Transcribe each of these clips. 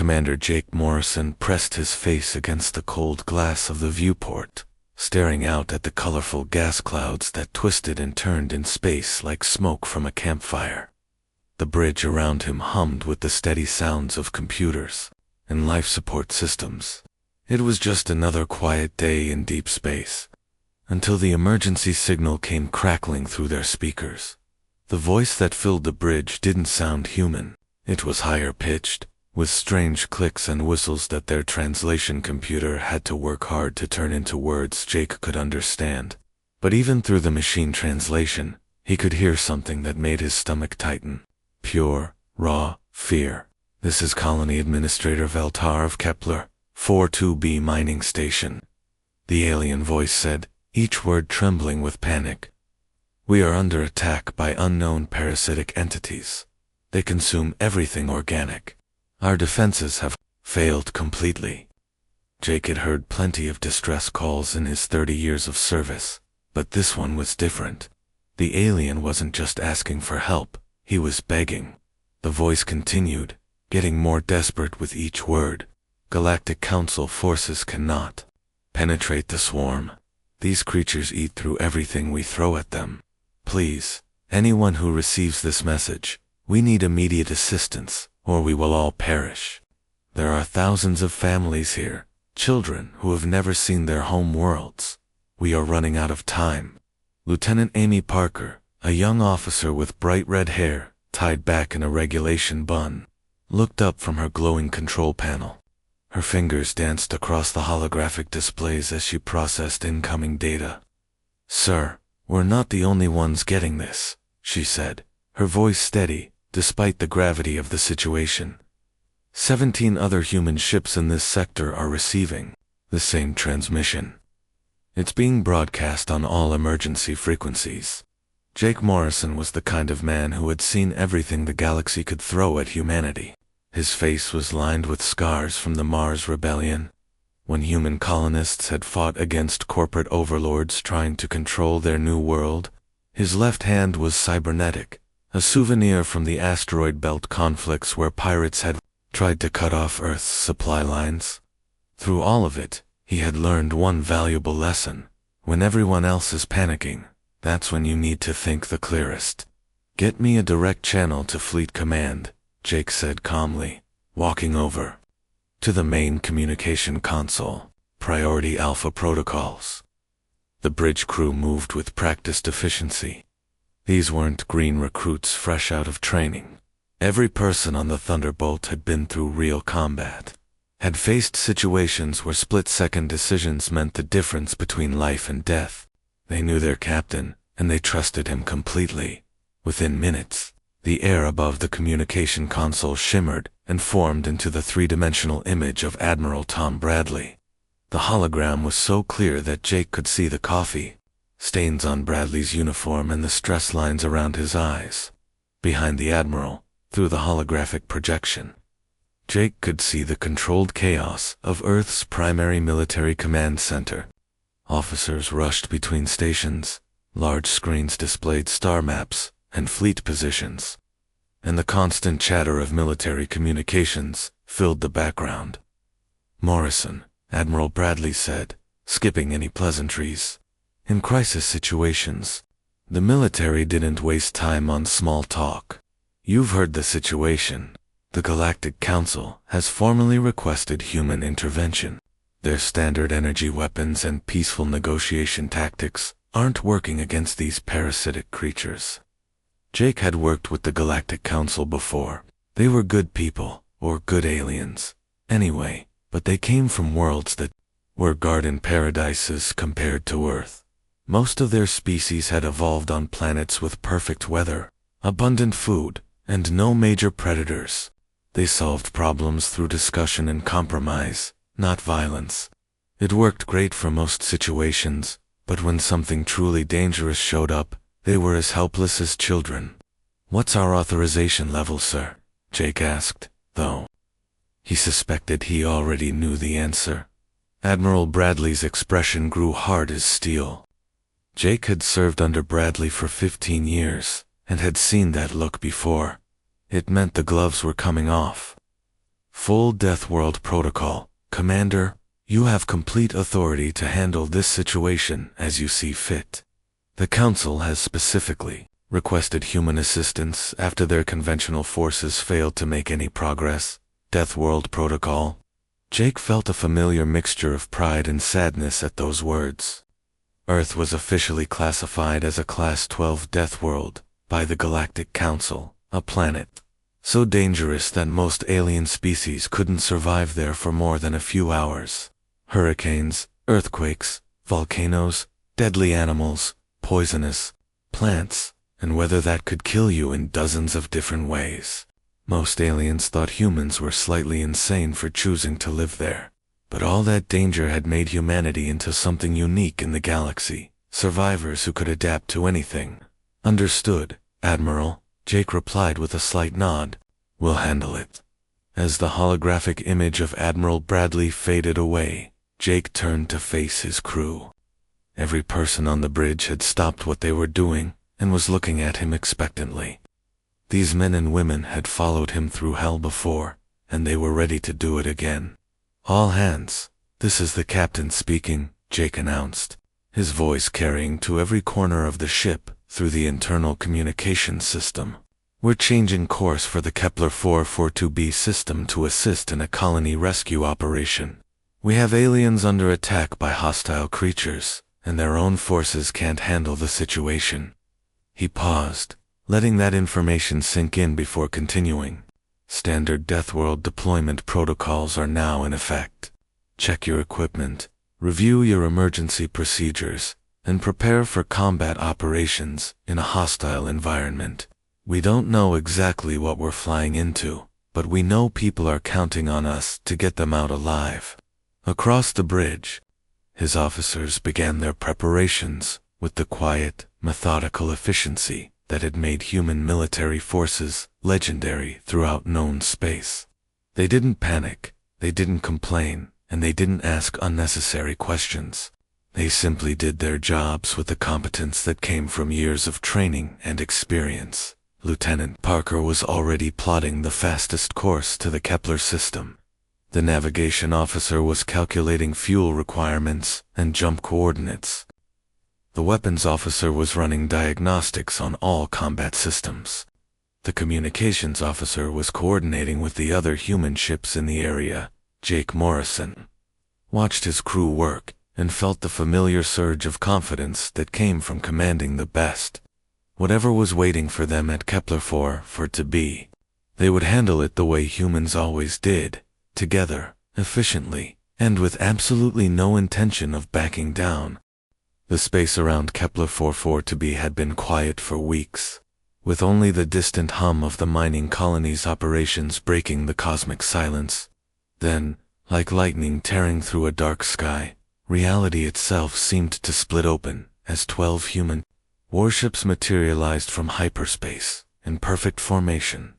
Commander Jake Morrison pressed his face against the cold glass of the viewport, staring out at the colorful gas clouds that twisted and turned in space like smoke from a campfire. The bridge around him hummed with the steady sounds of computers and life support systems. It was just another quiet day in deep space, until the emergency signal came crackling through their speakers. The voice that filled the bridge didn't sound human. It was higher pitched, with strange clicks and whistles that their translation computer had to work hard to turn into words Jake could understand. But even through the machine translation, he could hear something that made his stomach tighten. Pure, raw fear. "This is Colony Administrator Veltar of Kepler, 42B Mining Station," the alien voice said, each word trembling with panic. "We are under attack by unknown parasitic entities. They consume everything organic. Our defenses have failed completely." Jake had heard plenty of distress calls in his 30 years of service, but this one was different. The alien wasn't just asking for help, he was begging. The voice continued, getting more desperate with each word. "Galactic Council forces cannot penetrate the swarm. These creatures eat through everything we throw at them. Please, anyone who receives this message, we need immediate assistance, or we will all perish. There are thousands of families here, children who have never seen their home worlds. We are running out of time." Lieutenant Amy Parker, a young officer with bright red hair, tied back in a regulation bun, looked up from her glowing control panel. Her fingers danced across the holographic displays as she processed incoming data. "Sir, we're not the only ones getting this," she said, her voice steady, despite the gravity of the situation. 17 other human ships in this sector are receiving the same transmission. It's being broadcast on all emergency frequencies. Jake Morrison was the kind of man who had seen everything the galaxy could throw at humanity. His face was lined with scars from the Mars Rebellion, when human colonists had fought against corporate overlords trying to control their new world. His left hand was cybernetic, a souvenir from the asteroid belt conflicts where pirates had tried to cut off Earth's supply lines. Through all of it, he had learned one valuable lesson. When everyone else is panicking, that's when you need to think the clearest. "Get me a direct channel to Fleet Command," Jake said calmly, walking over to the main communication console. "Priority Alpha protocols." The bridge crew moved with practiced efficiency. These weren't green recruits fresh out of training. Every person on the Thunderbolt had been through real combat, had faced situations where split-second decisions meant the difference between life and death. They knew their captain, and they trusted him completely. Within minutes, the air above the communication console shimmered and formed into the three-dimensional image of Admiral Tom Bradley. The hologram was so clear that Jake could see the coffee stains on Bradley's uniform and the stress lines around his eyes. Behind the Admiral, through the holographic projection, Jake could see the controlled chaos of Earth's primary military command center. Officers rushed between stations, large screens displayed star maps and fleet positions, and the constant chatter of military communications filled the background. "Morrison," Admiral Bradley said, skipping any pleasantries. "In crisis situations, the military didn't waste time on small talk. You've heard the situation. The Galactic Council has formally requested human intervention. Their standard energy weapons and peaceful negotiation tactics aren't working against these parasitic creatures." Jake had worked with the Galactic Council before. They were good people, or good aliens, anyway, but they came from worlds that were garden paradises compared to Earth. Most of their species had evolved on planets with perfect weather, abundant food, and no major predators. They solved problems through discussion and compromise, not violence. It worked great for most situations, but when something truly dangerous showed up, they were as helpless as children. "What's our authorization level, sir?" Jake asked, though he suspected he already knew the answer. Admiral Bradley's expression grew hard as steel. Jake had served under Bradley for 15 years, and had seen that look before. It meant the gloves were coming off. Full Deathworld Protocol. Commander, you have complete authority to handle this situation as you see fit. The Council has specifically requested human assistance after their conventional forces failed to make any progress. Deathworld Protocol. Jake felt a familiar mixture of pride and sadness at those words. Earth was officially classified as a Class 12 Deathworld by the Galactic Council, a planet so dangerous that most alien species couldn't survive there for more than a few hours. Hurricanes, earthquakes, volcanoes, deadly animals, poisonous plants, and weather that could kill you in dozens of different ways. Most aliens thought humans were slightly insane for choosing to live there. But all that danger had made humanity into something unique in the galaxy, survivors who could adapt to anything. Understood, Admiral, Jake replied with a slight nod. We'll handle it. As the holographic image of Admiral Bradley faded away, Jake turned to face his crew. Every person on the bridge had stopped what they were doing and was looking at him expectantly. These men and women had followed him through hell before, and they were ready to do it again. All hands, this is the captain speaking, Jake announced, his voice carrying to every corner of the ship through the internal communication system. We're changing course for the Kepler 442b system to assist in a colony rescue operation. We have aliens under attack by hostile creatures, and their own forces can't handle the situation. He paused, letting that information sink in before continuing. Standard Deathworld deployment protocols are now in effect. Check your equipment, review your emergency procedures, and prepare for combat operations in a hostile environment. We don't know exactly what we're flying into, but we know people are counting on us to get them out alive. Across the bridge, his officers began their preparations with the quiet, methodical efficiency that had made human military forces legendary throughout known space. They didn't panic, they didn't complain, and they didn't ask unnecessary questions. They simply did their jobs with the competence that came from years of training and experience. Lieutenant Parker was already plotting the fastest course to the Kepler system. The navigation officer was calculating fuel requirements and jump coordinates. The weapons officer was running diagnostics on all combat systems. The communications officer was coordinating with the other human ships in the area. Jake Morrison watched his crew work and felt the familiar surge of confidence that came from commanding the best. Whatever was waiting for them at Kepler 4 for to be, they would handle it the way humans always did, together, efficiently, and with absolutely no intention of backing down. The space around Kepler 4 to be had been quiet for weeks, with only the distant hum of the mining colony's operations breaking the cosmic silence. Then, like lightning tearing through a dark sky, reality itself seemed to split open as 12 human warships materialized from hyperspace in perfect formation.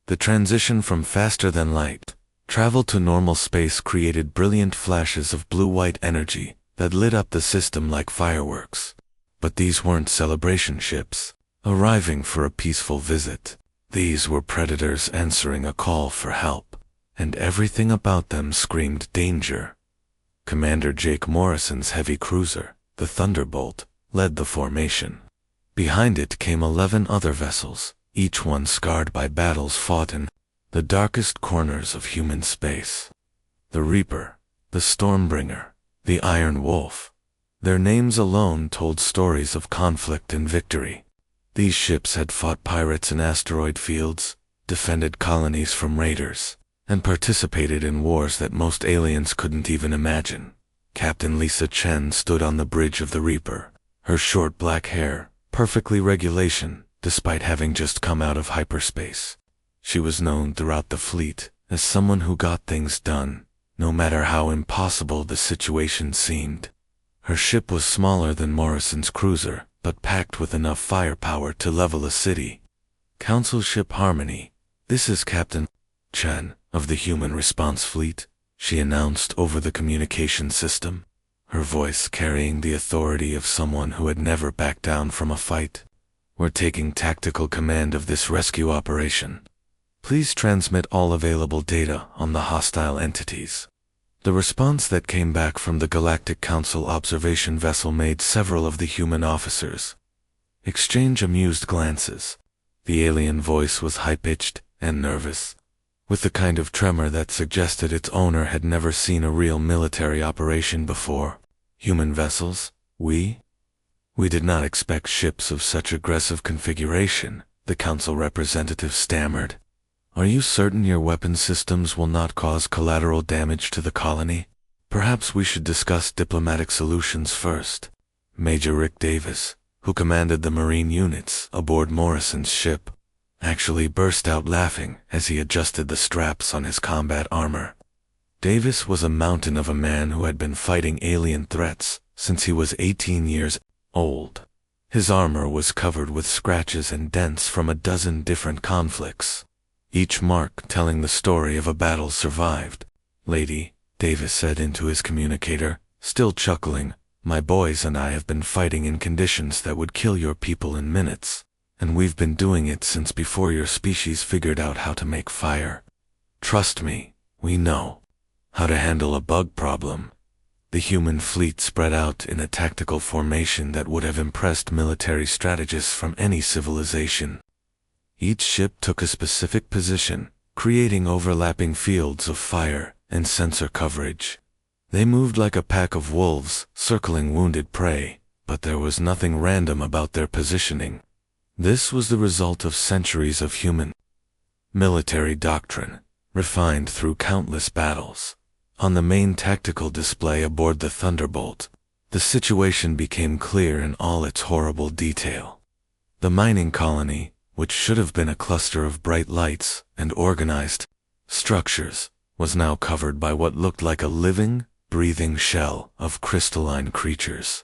The transition from faster-than-light travel to normal space created brilliant flashes of blue-white energy that lit up the system like fireworks. But these weren't celebration ships arriving for a peaceful visit. These were predators answering a call for help, and everything about them screamed danger. Commander Jake Morrison's heavy cruiser, the Thunderbolt, led the formation. Behind it came 11 other vessels, each one scarred by battles fought in the darkest corners of human space. The Reaper, the Stormbringer, the Iron Wolf. Their names alone told stories of conflict and victory. These ships had fought pirates in asteroid fields, defended colonies from raiders, and participated in wars that most aliens couldn't even imagine. Captain Lisa Chen stood on the bridge of the Reaper, her short black hair perfectly regulation, despite having just come out of hyperspace. She was known throughout the fleet as someone who got things done, no matter how impossible the situation seemed. Her ship was smaller than Morrison's cruiser, but packed with enough firepower to level a city. Council Ship Harmony, this is Captain Chen of the Human Response Fleet, she announced over the communication system, her voice carrying the authority of someone who had never backed down from a fight. We're taking tactical command of this rescue operation. Please transmit all available data on the hostile entities. The response that came back from the Galactic Council observation vessel made several of the human officers exchange amused glances. The alien voice was high-pitched and nervous, with the kind of tremor that suggested its owner had never seen a real military operation before. Human vessels? We did not expect ships of such aggressive configuration, the council representative stammered. Are you certain your weapon systems will not cause collateral damage to the colony? Perhaps we should discuss diplomatic solutions first. Major Rick Davis, who commanded the Marine units aboard Morrison's ship, actually burst out laughing as he adjusted the straps on his combat armor. Davis was a mountain of a man who had been fighting alien threats since he was 18 years old. His armor was covered with scratches and dents from a dozen different conflicts, each mark telling the story of a battle survived. Lady, Davis said into his communicator, still chuckling, my boys and I have been fighting in conditions that would kill your people in minutes, and we've been doing it since before your species figured out how to make fire. Trust me, we know how to handle a bug problem. The human fleet spread out in a tactical formation that would have impressed military strategists from any civilization. Each ship took a specific position, creating overlapping fields of fire and sensor coverage. They moved like a pack of wolves, circling wounded prey, but there was nothing random about their positioning. This was the result of centuries of human military doctrine, refined through countless battles. On the main tactical display aboard the Thunderbolt, the situation became clear in all its horrible detail. The mining colony, which should have been a cluster of bright lights and organized structures, was now covered by what looked like a living, breathing shell of crystalline creatures.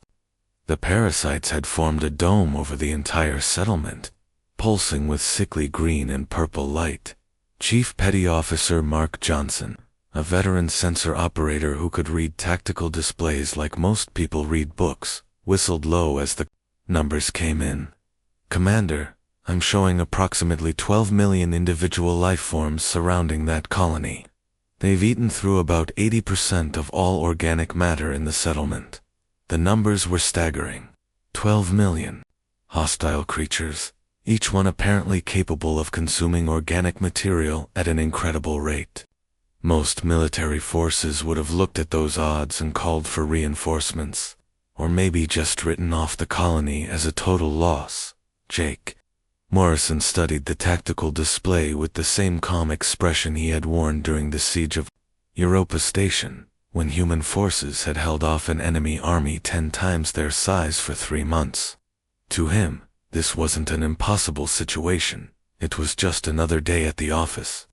The parasites had formed a dome over the entire settlement, pulsing with sickly green and purple light. Chief Petty Officer Mark Johnson, a veteran sensor operator who could read tactical displays like most people read books, whistled low as the numbers came in. Commander, I'm showing approximately 12 million individual life forms surrounding that colony. They've eaten through about 80% of all organic matter in the settlement. The numbers were staggering. 12 million hostile creatures, each one apparently capable of consuming organic material at an incredible rate. Most military forces would have looked at those odds and called for reinforcements, or maybe just written off the colony as a total loss. Jake Morrison studied the tactical display with the same calm expression he had worn during the siege of Europa Station, when human forces had held off an enemy army 10 times their size for 3 months. To him, this wasn't an impossible situation, it was just another day at the office.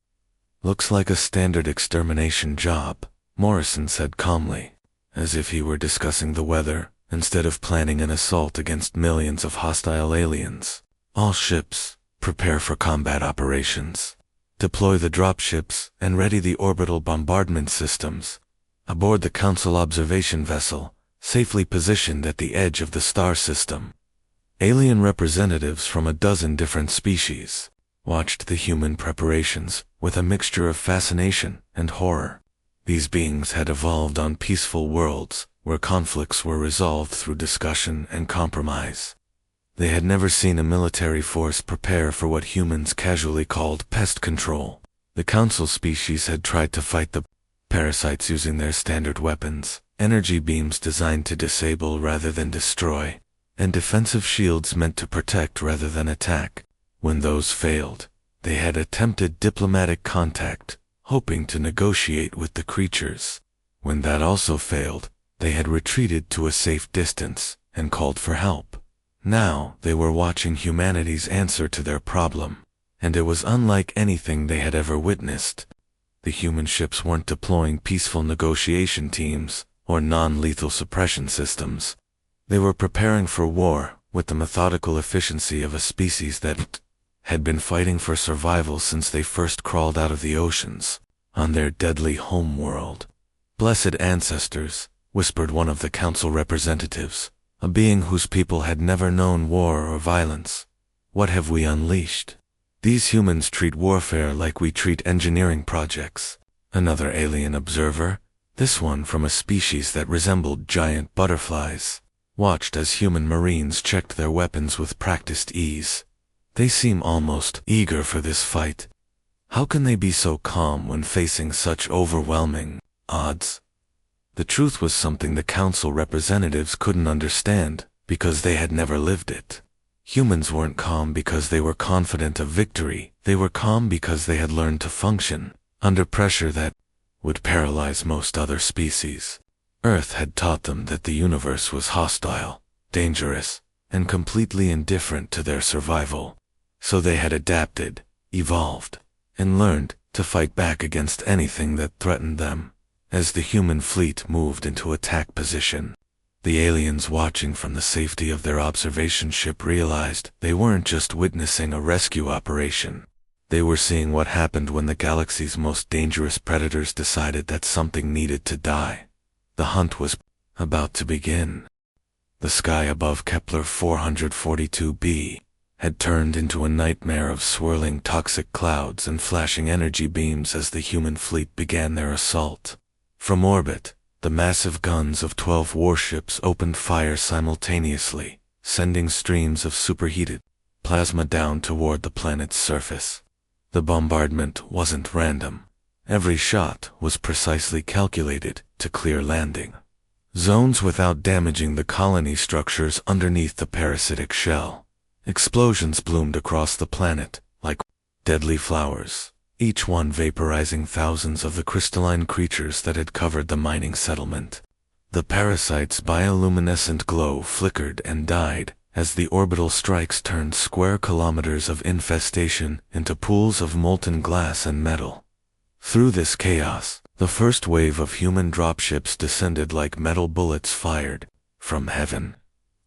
Looks like a standard extermination job, Morrison said calmly, as if he were discussing the weather, instead of planning an assault against millions of hostile aliens. All ships, prepare for combat operations. Deploy the dropships and ready the orbital bombardment systems. Aboard the Council observation vessel, safely positioned at the edge of the star system. Alien representatives from a dozen different species watched the human preparations with a mixture of fascination and horror. These beings had evolved on peaceful worlds where conflicts were resolved through discussion and compromise. They had never seen a military force prepare for what humans casually called pest control. The Council species had tried to fight the parasites using their standard weapons, energy beams designed to disable rather than destroy, and defensive shields meant to protect rather than attack. When those failed, they had attempted diplomatic contact, hoping to negotiate with the creatures. When that also failed, they had retreated to a safe distance and called for help. Now they were watching humanity's answer to their problem, and it was unlike anything they had ever witnessed. The human ships weren't deploying peaceful negotiation teams or non-lethal suppression systems. They were preparing for war with the methodical efficiency of a species that had been fighting for survival since they first crawled out of the oceans on their deadly home world. Blessed ancestors, whispered one of the council representatives, a being whose people had never known war or violence. What have we unleashed? These humans treat warfare like we treat engineering projects. Another alien observer, this one from a species that resembled giant butterflies, watched as human marines checked their weapons with practiced ease. They seem almost eager for this fight. How can they be so calm when facing such overwhelming odds? The truth was something the council representatives couldn't understand, because they had never lived it. Humans weren't calm because they were confident of victory, they were calm because they had learned to function under pressure that would paralyze most other species. Earth had taught them that the universe was hostile, dangerous, and completely indifferent to their survival. So they had adapted, evolved, and learned to fight back against anything that threatened them. As the human fleet moved into attack position, the aliens watching from the safety of their observation ship realized they weren't just witnessing a rescue operation. They were seeing what happened when the galaxy's most dangerous predators decided that something needed to die. The hunt was about to begin. The sky above Kepler 442b had turned into a nightmare of swirling toxic clouds and flashing energy beams as the human fleet began their assault. From orbit, the massive guns of 12 warships opened fire simultaneously, sending streams of superheated plasma down toward the planet's surface. The bombardment wasn't random. Every shot was precisely calculated to clear landing zones without damaging the colony structures underneath the parasitic shell. Explosions bloomed across the planet like deadly flowers, each one vaporizing thousands of the crystalline creatures that had covered the mining settlement. The parasites' bioluminescent glow flickered and died as the orbital strikes turned square kilometers of infestation into pools of molten glass and metal. Through this chaos, the first wave of human dropships descended like metal bullets fired from heaven.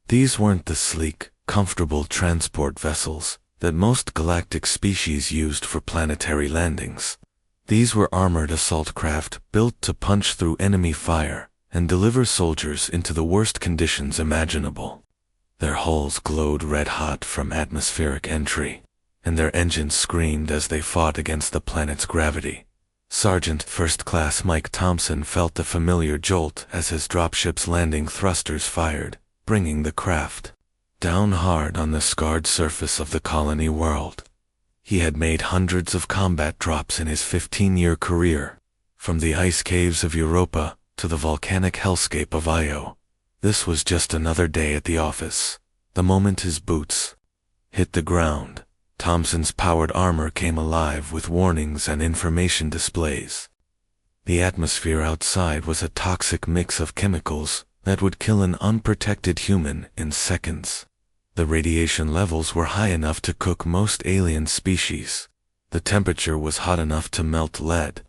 These weren't the sleek, comfortable transport vessels that most galactic species used for planetary landings. These were armored assault craft built to punch through enemy fire and deliver soldiers into the worst conditions imaginable. Their hulls glowed red-hot from atmospheric entry, and their engines screamed as they fought against the planet's gravity. Sergeant First Class Mike Thompson felt the familiar jolt as his dropship's landing thrusters fired, bringing the craft down hard on the scarred surface of the colony world. He had made hundreds of combat drops in his 15-year career, from the ice caves of Europa to the volcanic hellscape of Io. This was just another day at the office. The moment his boots hit the ground, Thompson's powered armor came alive with warnings and information displays. The atmosphere outside was a toxic mix of chemicals that would kill an unprotected human in seconds. The radiation levels were high enough to cook most alien species. The temperature was hot enough to melt lead.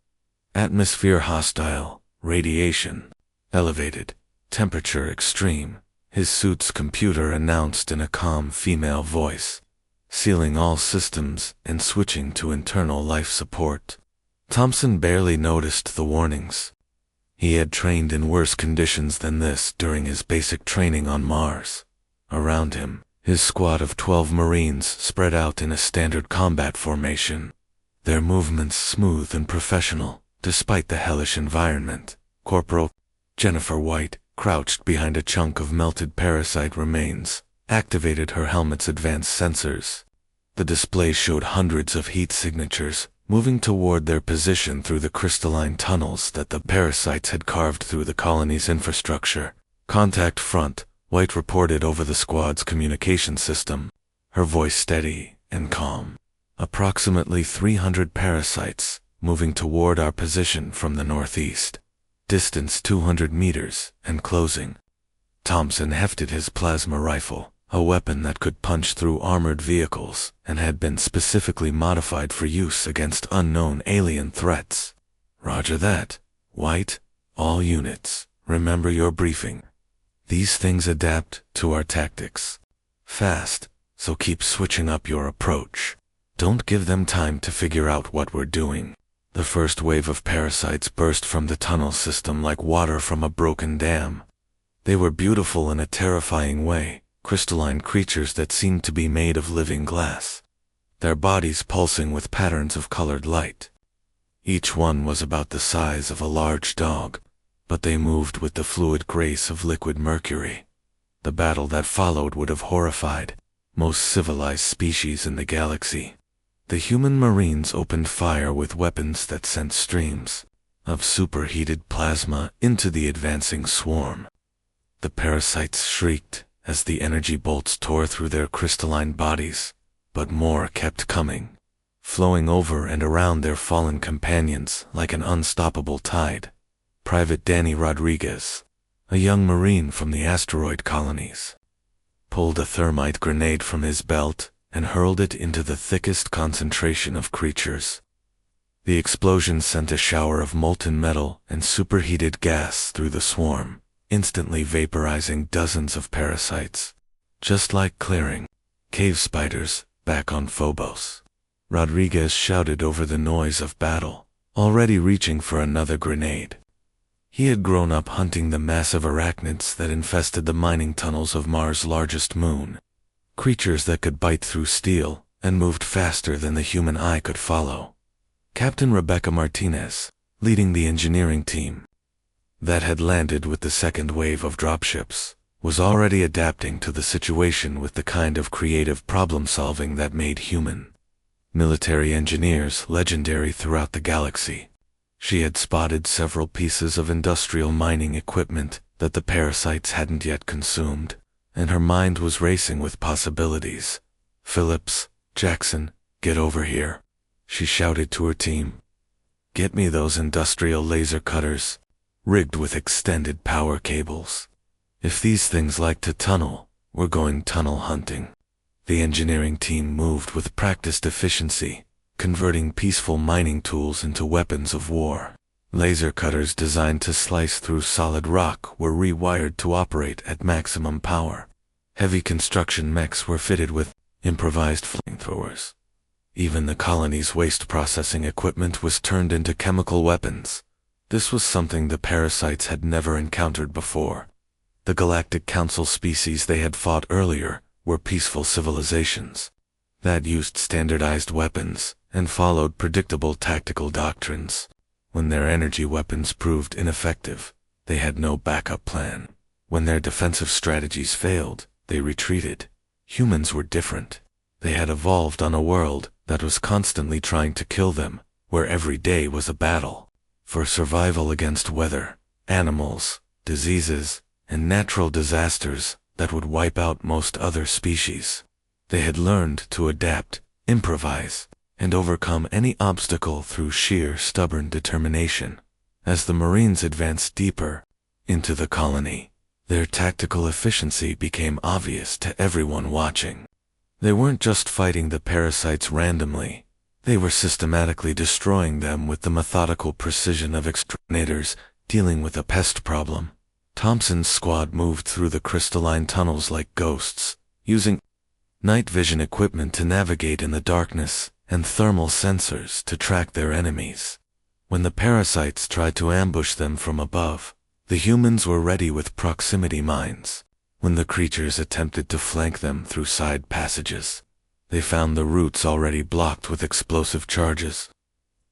Atmosphere hostile, radiation elevated, temperature extreme, his suit's computer announced in a calm female voice, sealing all systems and switching to internal life support. Thompson barely noticed the warnings. He had trained in worse conditions than this during his basic training on Mars. Around him, his squad of 12 Marines spread out in a standard combat formation, their movements smooth and professional, despite the hellish environment. Corporal Jennifer White, crouched behind a chunk of melted parasite remains, activated her helmet's advanced sensors. The display showed hundreds of heat signatures, moving toward their position through the crystalline tunnels that the parasites had carved through the colony's infrastructure. Contact front, White reported over the squad's communication system, her voice steady and calm. Approximately 300 parasites, moving toward our position from the northeast. Distance 200 meters, and closing. Thompson hefted his plasma rifle, a weapon that could punch through armored vehicles and had been specifically modified for use against unknown alien threats. Roger that, White. All units, remember your briefing. These things adapt to our tactics fast, so keep switching up your approach. Don't give them time to figure out what we're doing. The first wave of parasites burst from the tunnel system like water from a broken dam. They were beautiful in a terrifying way, crystalline creatures that seemed to be made of living glass. their bodies pulsing with patterns of colored light. Each one was about the size of a large dog, but they moved with the fluid grace of liquid mercury. The battle that followed would have horrified most civilized species in the galaxy. The human Marines opened fire with weapons that sent streams of superheated plasma into the advancing swarm. The parasites shrieked as the energy bolts tore through their crystalline bodies, but more kept coming, flowing over and around their fallen companions like an unstoppable tide. Private Danny Rodriguez, a young Marine from the asteroid colonies, pulled a thermite grenade from his belt and hurled it into the thickest concentration of creatures. The explosion sent a shower of molten metal and superheated gas through the swarm, instantly vaporizing dozens of parasites. Just like clearing cave spiders back on Phobos. Rodriguez shouted over the noise of battle, already reaching for another grenade. He had grown up hunting the massive arachnids that infested the mining tunnels of Mars' largest moon. Creatures that could bite through steel and moved faster than the human eye could follow. Captain Rebecca Martinez, leading the engineering team that had landed with the second wave of dropships, was already adapting to the situation with the kind of creative problem-solving that made human military engineers legendary throughout the galaxy. She had spotted several pieces of industrial mining equipment that the parasites hadn't yet consumed, and her mind was racing with possibilities. "Phillips, Jackson, get over here," she shouted to her team. "Get me those industrial laser cutters, rigged with extended power cables. If these things like to tunnel, we're going tunnel hunting." The engineering team moved with practiced efficiency, converting peaceful mining tools into weapons of war. Laser cutters designed to slice through solid rock were rewired to operate at maximum power. Heavy construction mechs were fitted with improvised flamethrowers. Even the colony's waste processing equipment was turned into chemical weapons. This was something the parasites had never encountered before. The Galactic Council species they had fought earlier were peaceful civilizations that used standardized weapons and followed predictable tactical doctrines. When their energy weapons proved ineffective, they had no backup plan. When their defensive strategies failed, they retreated. Humans were different. They had evolved on a world that was constantly trying to kill them, where every day was a battle for survival against weather, animals, diseases, and natural disasters that would wipe out most other species. They had learned to adapt, improvise, and overcome any obstacle through sheer stubborn determination. As the Marines advanced deeper into the colony, their tactical efficiency became obvious to everyone watching. They weren't just fighting the parasites randomly. They were systematically destroying them with the methodical precision of exterminators dealing with a pest problem. Thompson's squad moved through the crystalline tunnels like ghosts, using night vision equipment to navigate in the darkness and thermal sensors to track their enemies. When the parasites tried to ambush them from above, the humans were ready with proximity mines. When the creatures attempted to flank them through side passages, they found the routes already blocked with explosive charges.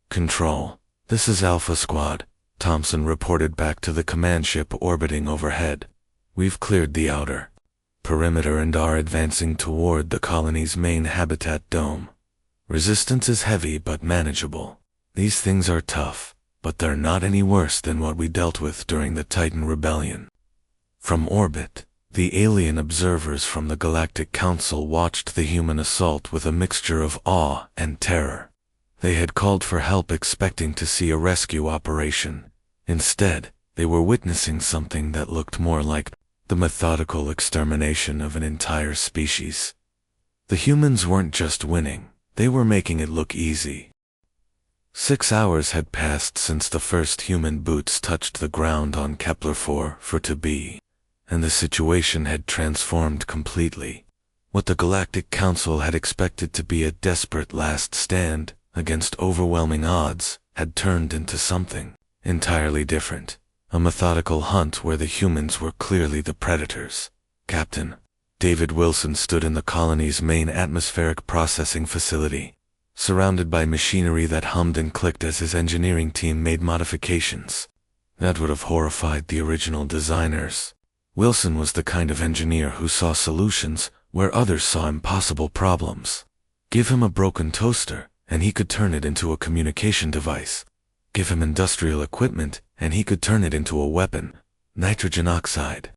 "Control, this is Alpha Squad," Thompson reported back to the command ship orbiting overhead. "We've cleared the outer perimeter and are advancing toward the colony's main habitat dome. Resistance is heavy but manageable. These things are tough, but they're not any worse than what we dealt with during the Titan Rebellion." From orbit, the alien observers from the Galactic Council watched the human assault with a mixture of awe and terror. They had called for help expecting to see a rescue operation. Instead, they were witnessing something that looked more like the methodical extermination of an entire species. The humans weren't just winning, they were making it look easy. 6 hours had passed since the first human boots touched the ground on Kepler-4 for to be, and the situation had transformed completely. What the Galactic Council had expected to be a desperate last stand against overwhelming odds had turned into something entirely different. A methodical hunt where the humans were clearly the predators. "Captain, David Wilson stood in the colony's main atmospheric processing facility, surrounded by machinery that hummed and clicked as his engineering team made modifications that would have horrified the original designers. Wilson was the kind of engineer who saw solutions where others saw impossible problems. Give him a broken toaster, and he could turn it into a communication device. Give him industrial equipment, and he could turn it into a weapon. Nitrogen oxide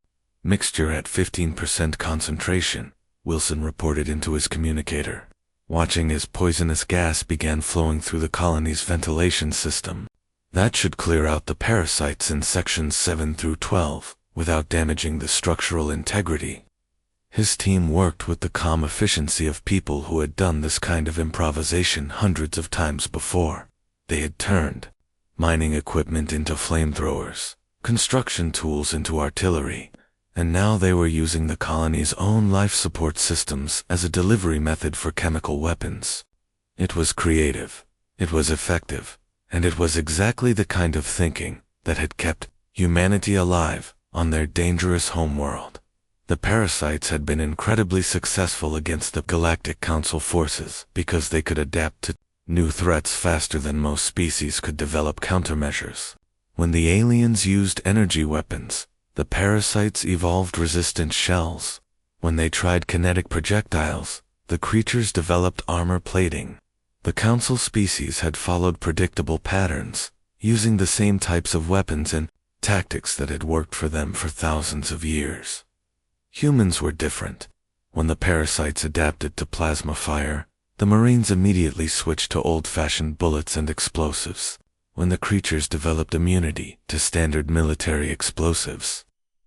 mixture at 15% concentration, Wilson reported into his communicator, watching as poisonous gas began flowing through the colony's ventilation system. That should clear out the parasites in sections 7 through 12, without damaging the structural integrity. His team worked with the calm efficiency of people who had done this kind of improvisation hundreds of times before. They had turned mining equipment into flamethrowers, construction tools into artillery, and now they were using the colony's own life support systems as a delivery method for chemical weapons. It was creative, it was effective, and it was exactly the kind of thinking that had kept humanity alive on their dangerous homeworld. The parasites had been incredibly successful against the Galactic Council forces because they could adapt to new threats faster than most species could develop countermeasures. When the aliens used energy weapons, the parasites evolved resistant shells. When they tried kinetic projectiles, the creatures developed armor plating. The Council species had followed predictable patterns, using the same types of weapons and tactics that had worked for them for thousands of years. Humans were different. When the parasites adapted to plasma fire, the Marines immediately switched to old-fashioned bullets and explosives. When the creatures developed immunity to standard military explosives,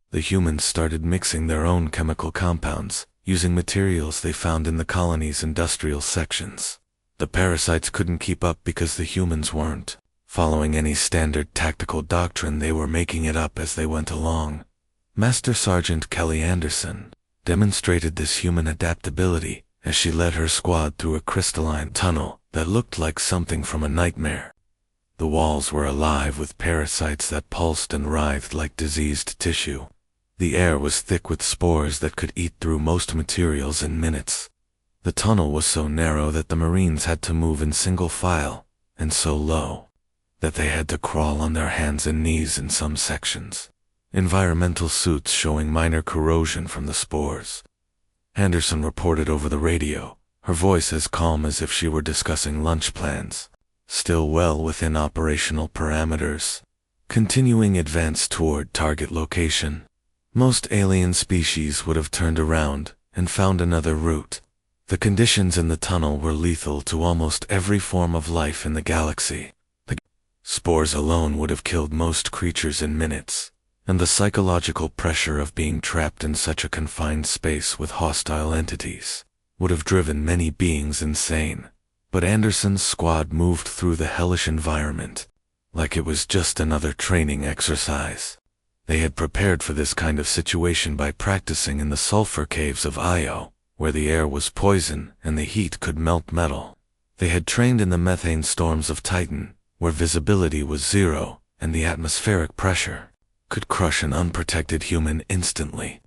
the humans started mixing their own chemical compounds, using materials they found in the colony's industrial sections. The parasites couldn't keep up because the humans weren't following any standard tactical doctrine. They were making it up as they went along. Master Sergeant Kelly Anderson demonstrated this human adaptability as she led her squad through a crystalline tunnel that looked like something from a nightmare. The walls were alive with parasites that pulsed and writhed like diseased tissue. The air was thick with spores that could eat through most materials in minutes. The tunnel was so narrow that the Marines had to move in single file, and so low that they had to crawl on their hands and knees in some sections. Environmental suits showing minor corrosion from the spores. Anderson reported over the radio, her voice as calm as if she were discussing lunch plans. Still well within operational parameters. Continuing advance toward target location. Most alien species would have turned around and found another route. The conditions in the tunnel were lethal to almost every form of life in the galaxy. The spores alone would have killed most creatures in minutes, and the psychological pressure of being trapped in such a confined space with hostile entities would have driven many beings insane. But Anderson's squad moved through the hellish environment like it was just another training exercise. They had prepared for this kind of situation by practicing in the sulfur caves of Io, where the air was poison and the heat could melt metal. They had trained in the methane storms of Titan, where visibility was zero and the atmospheric pressure could crush an unprotected human instantly.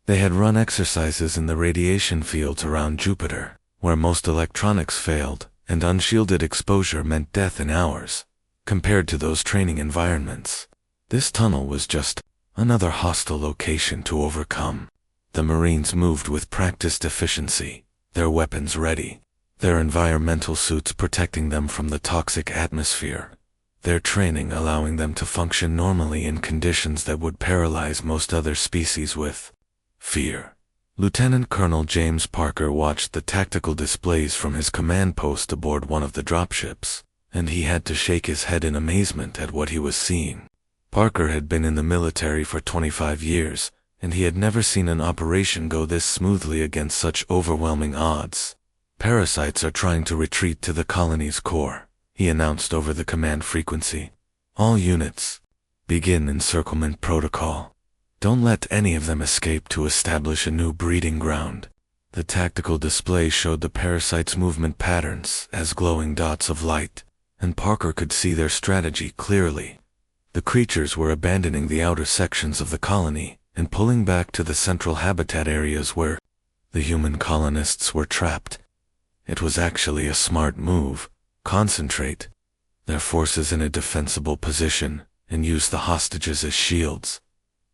They had run exercises in the radiation fields around Jupiter, where most electronics failed, and unshielded exposure meant death in hours. Compared to those training environments, this tunnel was just another hostile location to overcome. The Marines moved with practiced efficiency, their weapons ready, their environmental suits protecting them from the toxic atmosphere, their training allowing them to function normally in conditions that would paralyze most other species with fear. Lieutenant Colonel James Parker watched the tactical displays from his command post aboard one of the dropships, and he had to shake his head in amazement at what he was seeing. Parker had been in the military for 25 years, and he had never seen an operation go this smoothly against such overwhelming odds. Parasites are trying to retreat to the colony's core, he announced over the command frequency. All units, begin encirclement protocol. Don't let any of them escape to establish a new breeding ground. The tactical display showed the parasites' movement patterns as glowing dots of light, and Parker could see their strategy clearly. The creatures were abandoning the outer sections of the colony and pulling back to the central habitat areas where The human colonists were trapped. It was actually a smart move. Concentrate their forces in a defensible position and use the hostages as shields.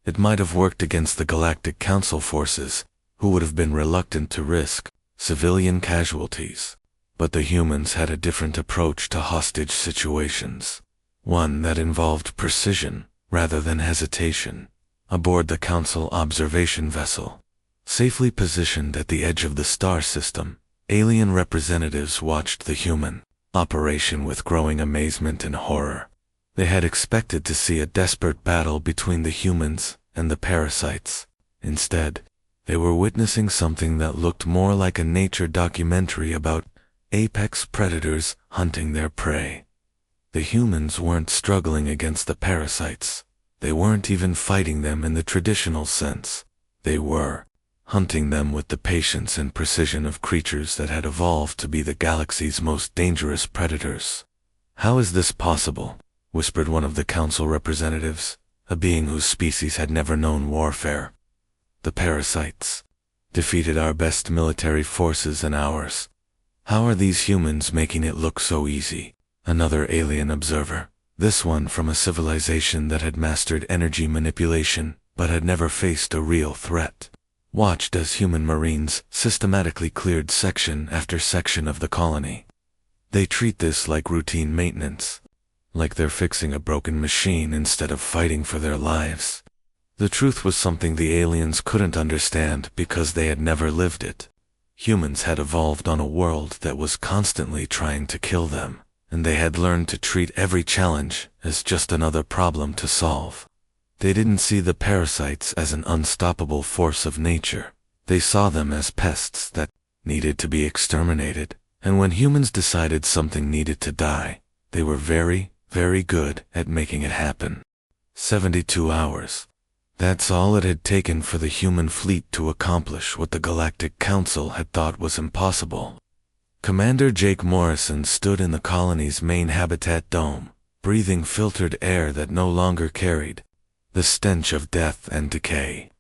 It might have worked against the Galactic Council forces, who would have been reluctant to risk civilian casualties. But the humans had a different approach to hostage situations, one that involved precision rather than hesitation. Aboard the Council observation vessel, safely positioned at the edge of the star system, alien representatives watched the human operation with growing amazement and horror. They had expected to see a desperate battle between the humans and the parasites. Instead, they were witnessing something that looked more like a nature documentary about apex predators hunting their prey. The humans weren't struggling against the parasites. They weren't even fighting them in the traditional sense. They were hunting them with the patience and precision of creatures that had evolved to be the galaxy's most dangerous predators. "How is this possible?" whispered one of the council representatives, a being whose species had never known warfare. "The parasites defeated our best military forces and ours. How are these humans making it look so easy?" Another alien observer, this one from a civilization that had mastered energy manipulation but had never faced a real threat, watched as human marines systematically cleared section after section of the colony. They treat this like routine maintenance, like they're fixing a broken machine instead of fighting for their lives. The truth was something the aliens couldn't understand because they had never lived it. Humans had evolved on a world that was constantly trying to kill them, and they had learned to treat every challenge as just another problem to solve. They didn't see the parasites as an unstoppable force of nature. They saw them as pests that needed to be exterminated, and when humans decided something needed to die, they were very, very good at making it happen. 72 hours. That's all it had taken for the human fleet to accomplish what the Galactic Council had thought was impossible. Commander Jake Morrison stood in the colony's main habitat dome, breathing filtered air that no longer carried the stench of death and decay.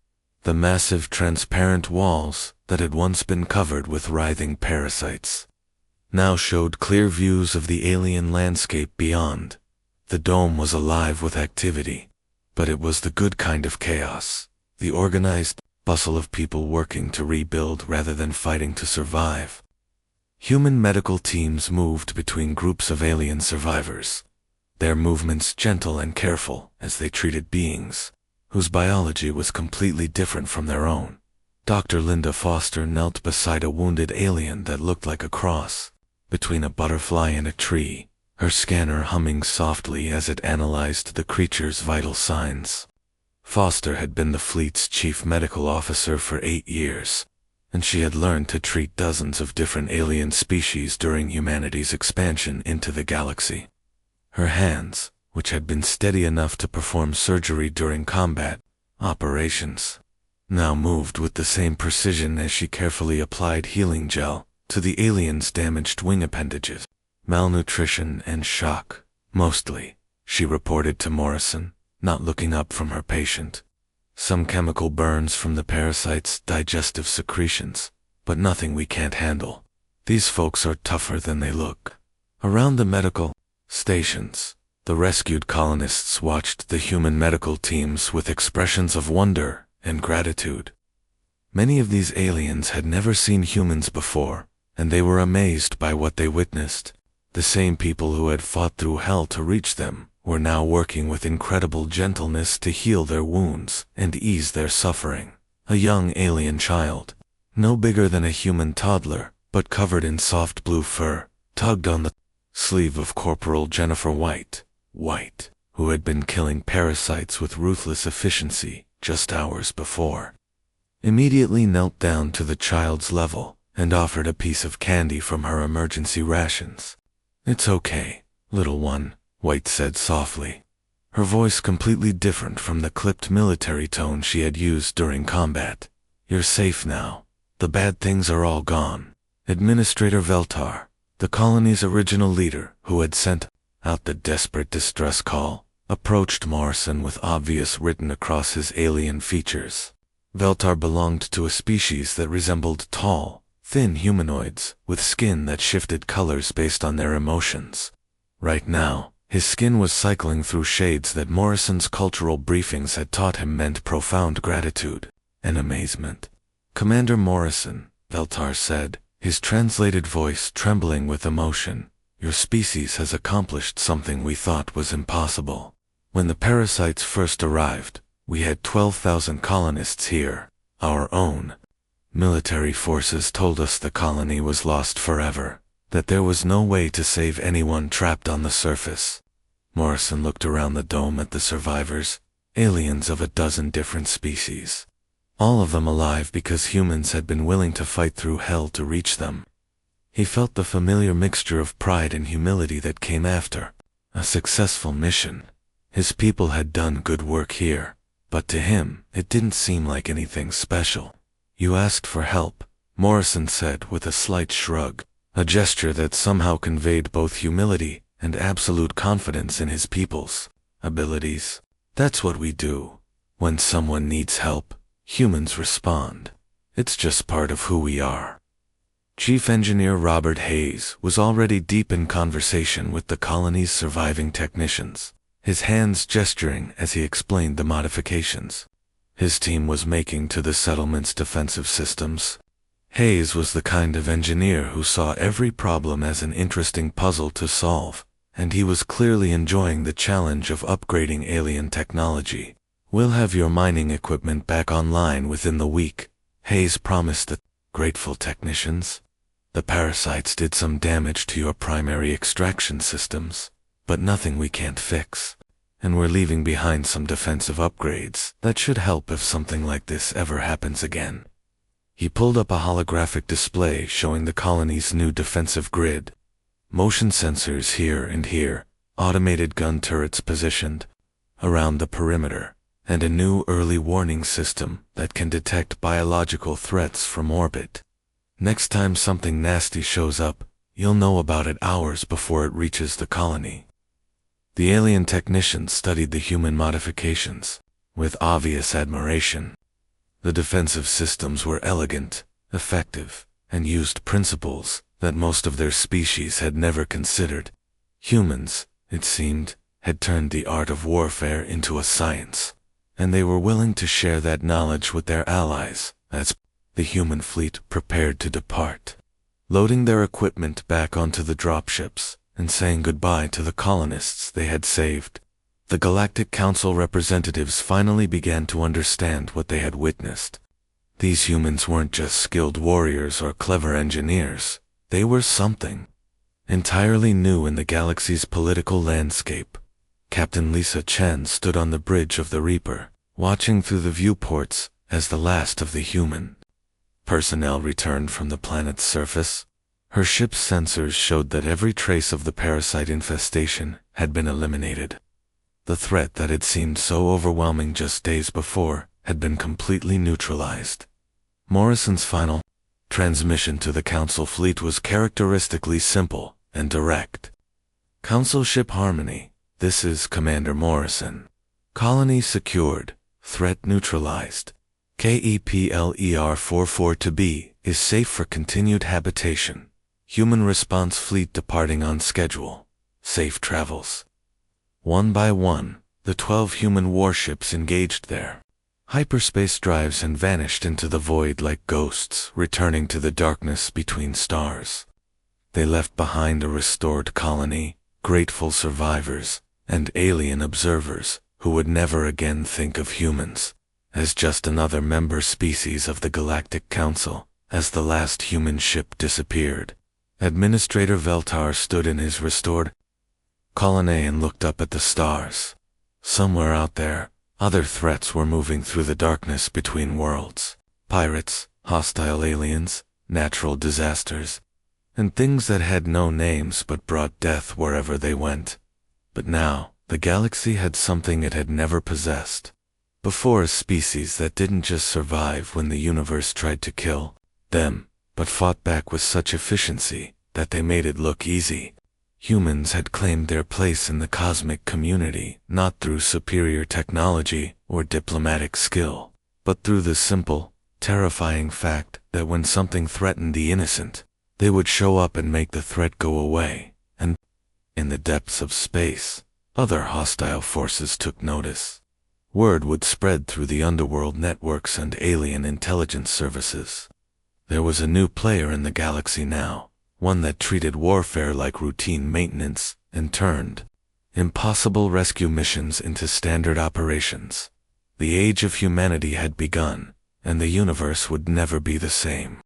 The massive transparent walls that had once been covered with writhing parasites now showed clear views of the alien landscape beyond. The dome was alive with activity, but it was the good kind of chaos, the organized bustle of people working to rebuild rather than fighting to survive. Human medical teams moved between groups of alien survivors, their movements gentle and careful as they treated beings whose biology was completely different from their own. Dr. Linda Foster knelt beside a wounded alien that looked like a cross between a butterfly and a tree, her scanner humming softly as it analyzed the creature's vital signs. Foster had been the fleet's chief medical officer for 8 years, and she had learned to treat dozens of different alien species during humanity's expansion into the galaxy. Her hands, which had been steady enough to perform surgery during combat operations, now moved with the same precision as she carefully applied healing gel to the alien's damaged wing appendages. "Malnutrition and shock, mostly," she reported to Morrison, not looking up from her patient. "Some chemical burns from the parasite's digestive secretions, but nothing we can't handle. These folks are tougher than they look." Around the medical stations, the rescued colonists watched the human medical teams with expressions of wonder and gratitude. Many of these aliens had never seen humans before, and they were amazed by what they witnessed. The same people who had fought through hell to reach them were now working with incredible gentleness to heal their wounds and ease their suffering. A young alien child, no bigger than a human toddler, but covered in soft blue fur, tugged on the sleeve of Corporal Jennifer White, who had been killing parasites with ruthless efficiency just hours before. Immediately knelt down to the child's level and offered a piece of candy from her emergency rations. "It's okay, little one," White said softly, her voice completely different from the clipped military tone she had used during combat. "You're safe now. The bad things are all gone." Administrator Veltar, the colony's original leader who had sent out the desperate distress call, approached Morrison with obvious written across his alien features. Veltar belonged to a species that resembled tall, thin humanoids, with skin that shifted colors based on their emotions. Right now, his skin was cycling through shades that Morrison's cultural briefings had taught him meant profound gratitude and amazement. "Commander Morrison," Veltar said, his translated voice trembling with emotion, "your species has accomplished something we thought was impossible. When the parasites first arrived, we had 12,000 colonists here, our own. Military forces told us the colony was lost forever, that there was no way to save anyone trapped on the surface." Morrison looked around the dome at the survivors, aliens of a dozen different species. All of them alive because humans had been willing to fight through hell to reach them. He felt the familiar mixture of pride and humility that came after a successful mission. His people had done good work here, but to him, it didn't seem like anything special. "You asked for help," Morrison said with a slight shrug, a gesture that somehow conveyed both humility and absolute confidence in his people's abilities. "That's what we do. When someone needs help, humans respond. It's just part of who we are." Chief Engineer Robert Hayes was already deep in conversation with the colony's surviving technicians, his hands gesturing as he explained the modifications his team was making to the settlement's defensive systems. Hayes was the kind of engineer who saw every problem as an interesting puzzle to solve, and he was clearly enjoying the challenge of upgrading alien technology. "We'll have your mining equipment back online within the week," Hayes promised the grateful technicians. "The parasites did some damage to your primary extraction systems, but nothing we can't fix. And we're leaving behind some defensive upgrades that should help if something like this ever happens again." He pulled up a holographic display showing the colony's new defensive grid. Motion sensors here and here, automated gun turrets positioned around the perimeter, and a new early warning system that can detect biological threats from orbit. "Next time something nasty shows up, you'll know about it hours before it reaches the colony." The alien technicians studied the human modifications with obvious admiration. The defensive systems were elegant, effective, and used principles that most of their species had never considered. Humans, it seemed, had turned the art of warfare into a science, and they were willing to share that knowledge with their allies as the human fleet prepared to depart, loading their equipment back onto the dropships and saying goodbye to the colonists they had saved. The Galactic Council representatives finally began to understand what they had witnessed. These humans weren't just skilled warriors or clever engineers. They were something entirely new in the galaxy's political landscape. Captain Lisa Chen stood on the bridge of the Reaper, watching through the viewports as the last of the human personnel returned from the planet's surface. Her ship's sensors showed that every trace of the parasite infestation had been eliminated. The threat that had seemed so overwhelming just days before had been completely neutralized. Morrison's final transmission to the Council fleet was characteristically simple and direct. "Council Ship Harmony, this is Commander Morrison. Colony secured, threat neutralized. KEPLER 44 to B is safe for continued habitation. Human response fleet departing on schedule. Safe travels." One by one, the 12 human warships engaged their hyperspace drives and vanished into the void like ghosts returning to the darkness between stars. They left behind a restored colony, grateful survivors, and alien observers who would never again think of humans as just another member species of the Galactic Council. As the last human ship disappeared, Administrator Veltar stood in his restored colony and looked up at the stars. Somewhere out there, other threats were moving through the darkness between worlds. Pirates, hostile aliens, natural disasters, and things that had no names but brought death wherever they went. But now, the galaxy had something it had never possessed. Before, a species that didn't just survive when the universe tried to kill them, but fought back with such efficiency that they made it look easy. Humans had claimed their place in the cosmic community, not through superior technology or diplomatic skill, but through the simple, terrifying fact that when something threatened the innocent, they would show up and make the threat go away. And, in the depths of space, other hostile forces took notice. Word would spread through the underworld networks and alien intelligence services. There was a new player in the galaxy now, one that treated warfare like routine maintenance and turned impossible rescue missions into standard operations. The age of humanity had begun, and the universe would never be the same.